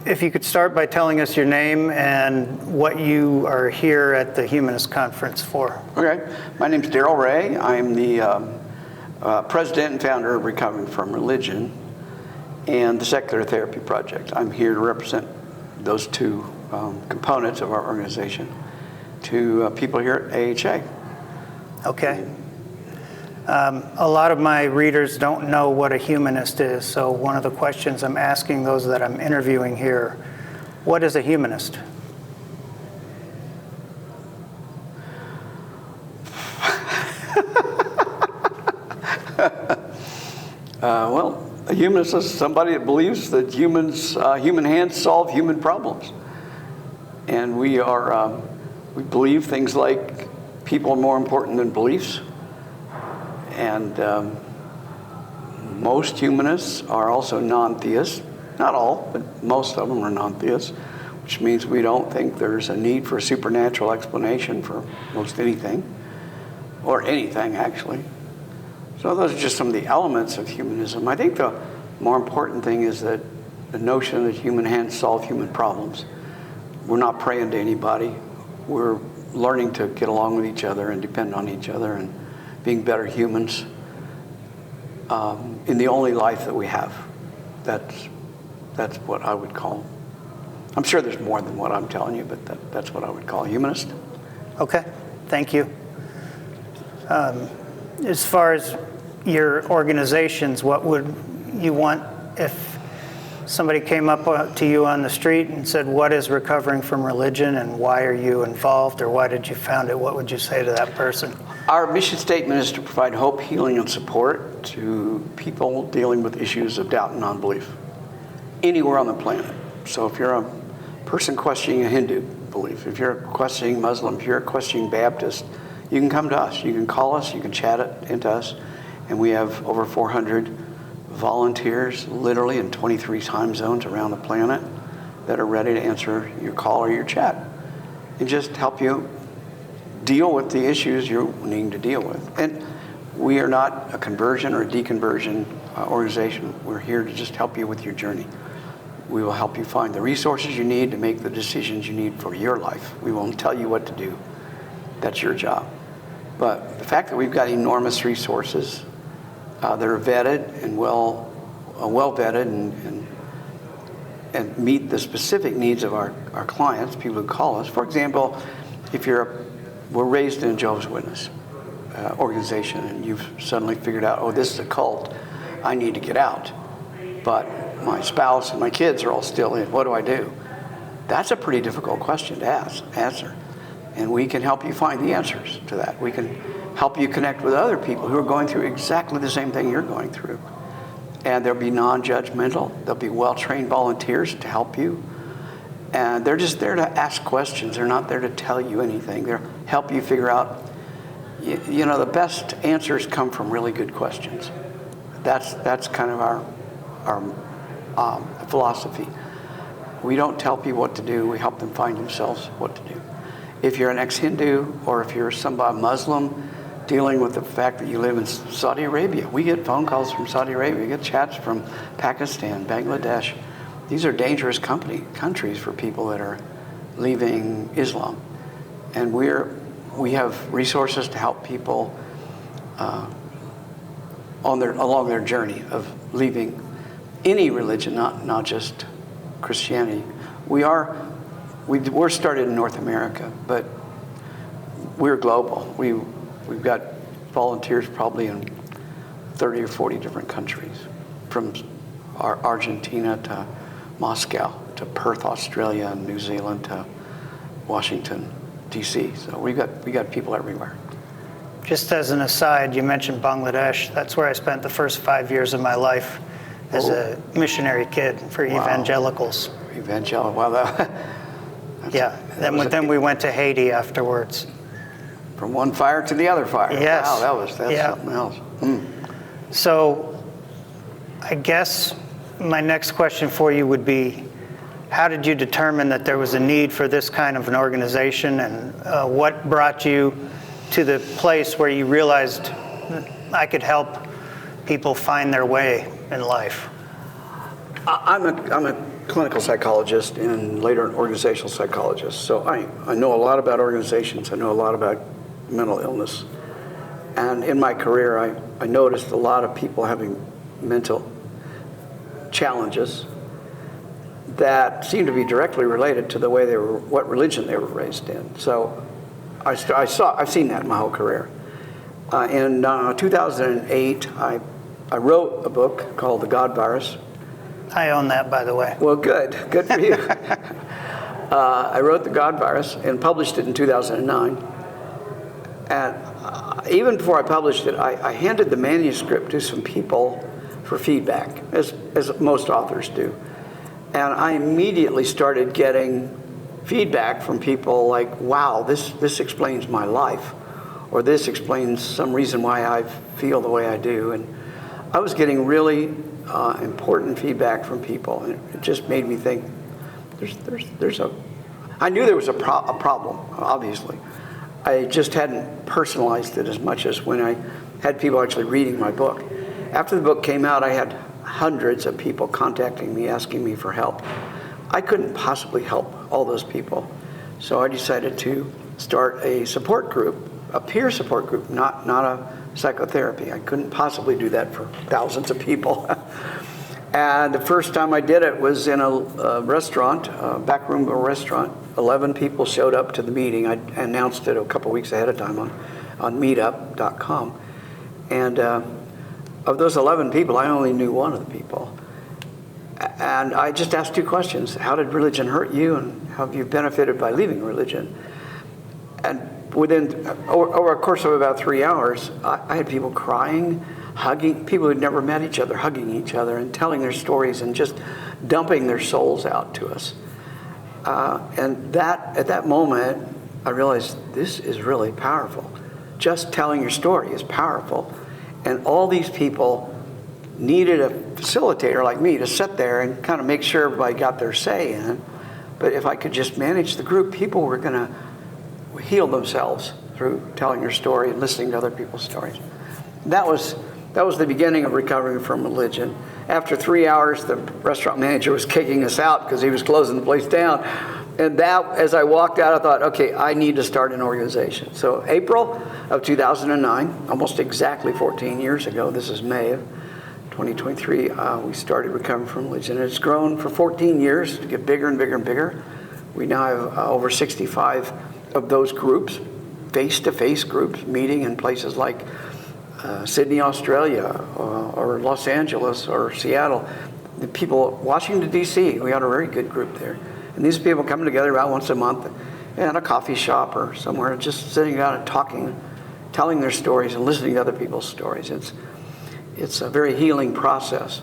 If you could start by telling us your name and what you are here at the Humanist Conference for. Okay, my name's Darrel Ray. I'm the president and founder of Recovering from Religion and the Secular Therapy Project. I'm here to represent those two components of our organization to people here at AHA. Okay. A lot of my readers don't know what a humanist is, so one of the questions I'm asking those that I'm interviewing here, what is a humanist? Well, a humanist is somebody that believes that human hands solve human problems. And we believe things like people are more important than beliefs. And most humanists are also non-theists. Not all, but most of them are non-theists, which means we don't think there's a need for a supernatural explanation for most anything, or anything actually. So those are just some of the elements of humanism. I think the more important thing is that the notion that human hands solve human problems. We're not praying to anybody. We're learning to get along with each other and depend on each other and being better humans in the only life that we have. That's what I would call. I'm sure there's more than what I'm telling you, but that's what I would call a humanist. Okay, thank you. As far as your organizations, what would you want if somebody came up to you on the street and said, what is Recovering from Religion and why are you involved or why did you found it? What would you say to that person? Our mission statement is to provide hope, healing, and support to people dealing with issues of doubt and non-belief anywhere on the planet. So if you're a person questioning a Hindu belief, if you're questioning Muslim, if you're questioning Baptist, you can come to us. You can call us, you can chat it into us, and we have over 400 volunteers literally in 23 time zones around the planet that are ready to answer your call or your chat and just help you deal with the issues you're needing to deal with. And we are not a conversion or a deconversion organization. We're here to just help you with your journey. We will help you find the resources you need to make the decisions you need for your life. We won't tell you what to do. That's your job. But the fact that we've got enormous resources that are vetted and well vetted and meet the specific needs of our clients, people who call us. For example, if we're raised in a Jehovah's Witness organization and you've suddenly figured out, oh, this is a cult, I need to get out. But my spouse and my kids are all still in, what do I do? That's a pretty difficult question to answer. And we can help you find the answers to that. We can help you connect with other people who are going through exactly the same thing you're going through. And they'll be non-judgmental. They'll be well-trained volunteers to help you. And they're just there to ask questions. They're not there to tell you anything. They'll help you figure out, you know, the best answers come from really good questions. That's kind of our philosophy. We don't tell people what to do. We help them find themselves what to do. If you're an ex-Hindu or if you're somebody Muslim dealing with the fact that you live in Saudi Arabia, we get phone calls from Saudi Arabia. We get chats from Pakistan, Bangladesh. These are dangerous countries for people that are leaving Islam. And we have resources to help people along their journey of leaving any religion, not just Christianity. We're started in North America, but we're global. We've got volunteers probably in 30 or 40 different countries, from Argentina to Moscow to Perth, Australia, and New Zealand to Washington, D.C. So we got people everywhere. Just as an aside, you mentioned Bangladesh. That's where I spent the first 5 years of my life as a missionary kid for evangelicals. Wow, yeah. Then we went to Haiti afterwards. From one fire to the other fire. Yes. Wow, that's something else. So I guess my next question for you would be, how did you determine that there was a need for this kind of an organization, and what brought you to the place where you realized I could help people find their way in life? I'm a clinical psychologist and later an organizational psychologist. So I know a lot about organizations. I know a lot about mental illness. And in my career, I noticed a lot of people having mental challenges that seemed to be directly related to the way they were, what religion they were raised in. So I've seen that in my whole career. In 2008, I wrote a book called The God Virus. I own that, by the way. Well, good for you. I wrote The God Virus and published it in 2009. And even before I published it, I handed the manuscript to some people for feedback, as most authors do. And I immediately started getting feedback from people like, wow, this explains my life, or this explains some reason why I feel the way I do. And I was getting really important feedback from people, and it just made me think I knew there was a problem, obviously. I just hadn't personalized it as much as when I had people actually reading my book. After the book came out, I had hundreds of people contacting me, asking me for help. I couldn't possibly help all those people. So I decided to start a support group, a peer support group, not a psychotherapy. I couldn't possibly do that for thousands of people. And the first time I did it was in a restaurant, a back room of a restaurant. 11 people showed up to the meeting. I announced it a couple weeks ahead of time on meetup.com. And of those 11 people, I only knew one of the people. And I just asked two questions. How did religion hurt you, and how have you benefited by leaving religion? And over a course of about 3 hours, I had people crying, hugging, people who'd never met each other, hugging each other and telling their stories and just dumping their souls out to us. And at that moment, I realized this is really powerful. Just telling your story is powerful. And all these people needed a facilitator like me to sit there and kind of make sure everybody got their say in. But if I could just manage the group, people were going to heal themselves through telling their story and listening to other people's stories. That was the beginning of recovering from religion. After 3 hours, the restaurant manager was kicking us out because he was closing the place down. And that, as I walked out, I thought, okay, I need to start an organization. So April of 2009, almost exactly 14 years ago, this is May of 2023, we started Recovering from Religion. And it's grown for 14 years to get bigger and bigger and bigger. We now have over 65 of those groups, face-to-face groups, meeting in places like Sydney, Australia, or Los Angeles, or Seattle. The people, Washington, D.C., we had a very good group there. And these people coming together about once a month at a coffee shop or somewhere, just sitting down and talking, telling their stories and listening to other people's stories. It's a very healing process.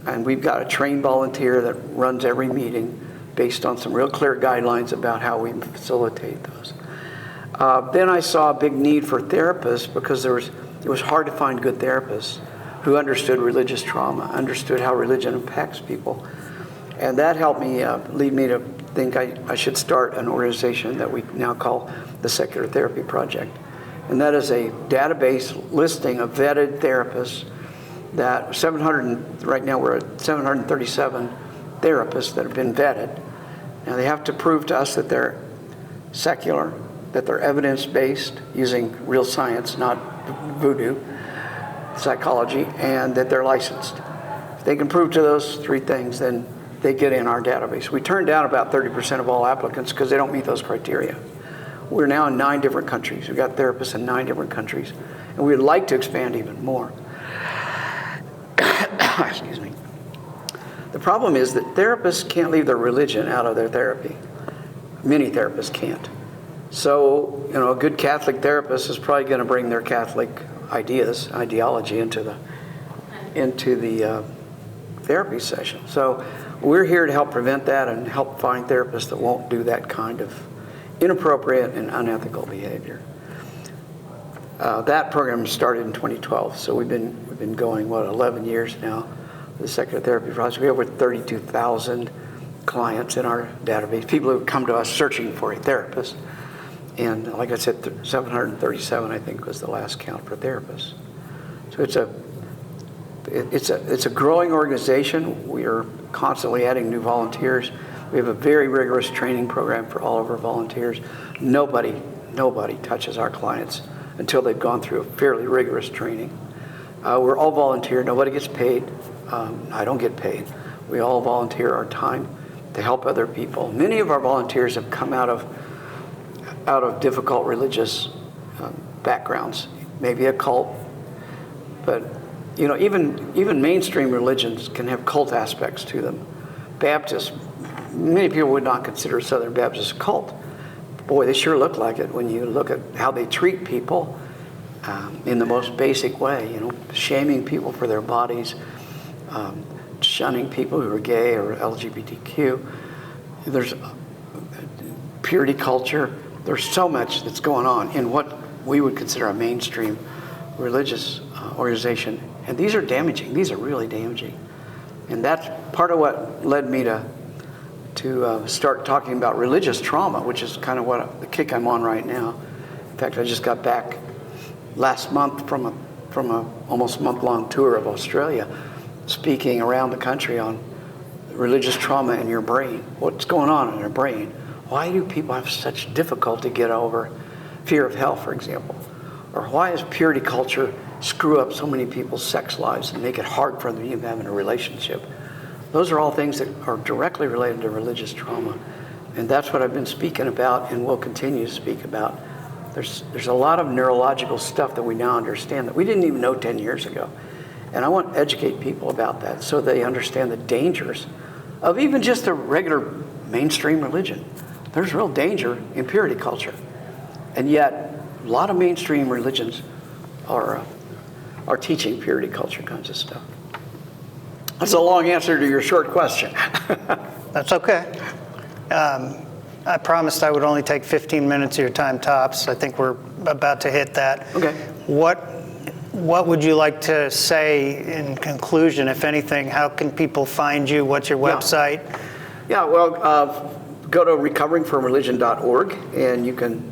And we've got a trained volunteer that runs every meeting based on some real clear guidelines about how we facilitate those. Then I saw a big need for therapists because it was hard to find good therapists who understood religious trauma, understood how religion impacts people. And that helped me, lead me to think I should start an organization that we now call the Secular Therapy Project. And that is a database listing of vetted therapists that right now we're at 737 therapists that have been vetted. Now they have to prove to us that they're secular, that they're evidence-based, using real science, not voodoo psychology, and that they're licensed. If they can prove to those three things, then they get in our database. We turn down about 30% of all applicants because they don't meet those criteria. We're now in 9 different countries. We've got therapists in 9 different countries, and we'd like to expand even more. Excuse me. The problem is that therapists can't leave their religion out of their therapy. Many therapists can't. So, a good Catholic therapist is probably going to bring their Catholic ideology into the therapy session. So we're here to help prevent that and help find therapists that won't do that kind of inappropriate and unethical behavior. That program started in 2012, so we've been going 11 years now. The Secular Therapy Project. We have over 32,000 clients in our database, people who come to us searching for a therapist. And like I said, 737, I think, was the last count for therapists. So it's a growing organization. We are constantly adding new volunteers. We have a very rigorous training program for all of our volunteers. Nobody touches our clients until they've gone through a fairly rigorous training. We're all volunteer. Nobody gets paid. I don't get paid. We all volunteer our time to help other people. Many of our volunteers have come out of difficult religious backgrounds, maybe a cult, but even mainstream religions can have cult aspects to them. Baptists, many people would not consider Southern Baptists a cult. Boy, they sure look like it when you look at how they treat people in the most basic way, shaming people for their bodies, shunning people who are gay or LGBTQ. There's purity culture. There's so much that's going on in what we would consider a mainstream religious organization. And these are damaging. These are really damaging. And that's part of what led me to start talking about religious trauma, which is kind of the kick I'm on right now. In fact, I just got back last month from a almost month-long tour of Australia, speaking around the country on religious trauma in your brain. What's going on in your brain? Why do people have such difficulty to get over fear of hell, for example? Or why does purity culture screw up so many people's sex lives and make it hard for them to even have a relationship? Those are all things that are directly related to religious trauma. And that's what I've been speaking about and will continue to speak about. There's a lot of neurological stuff that we now understand that we didn't even know 10 years ago. And I want to educate people about that so they understand the dangers of even just a regular mainstream religion. There's real danger in purity culture. And yet, a lot of mainstream religions are teaching purity culture kinds of stuff. That's a long answer to your short question. That's okay. I promised I would only take 15 minutes of your time tops. I think we're about to hit that. Okay. What would you like to say in conclusion, if anything? How can people find you? What's your website? Yeah, well, go to recoveringfromreligion.org, and you can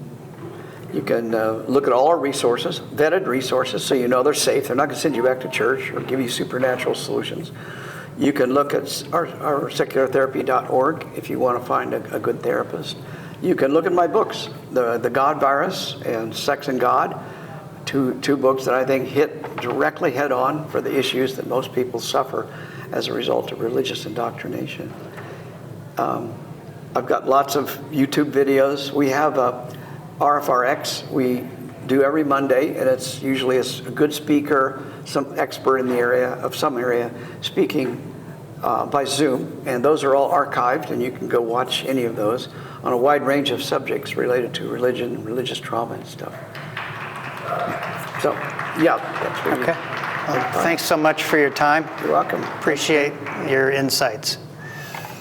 look at all our resources, vetted resources, so you know they're safe. They're not going to send you back to church or give you supernatural solutions. You can look at our seculartherapy.org if you want to find a good therapist. You can look at my books, The God Virus and Sex and God, two books that I think hit directly head on for the issues that most people suffer as a result of religious indoctrination. I've got lots of YouTube videos. We have RFRX we do every Monday, and it's usually a good speaker, some expert in the area of some area, speaking by Zoom, and those are all archived, and you can go watch any of those on a wide range of subjects related to religion, religious trauma, and stuff. So, yeah. That's really Okay. Well, thanks so much for your time. You're welcome. Appreciate your insights.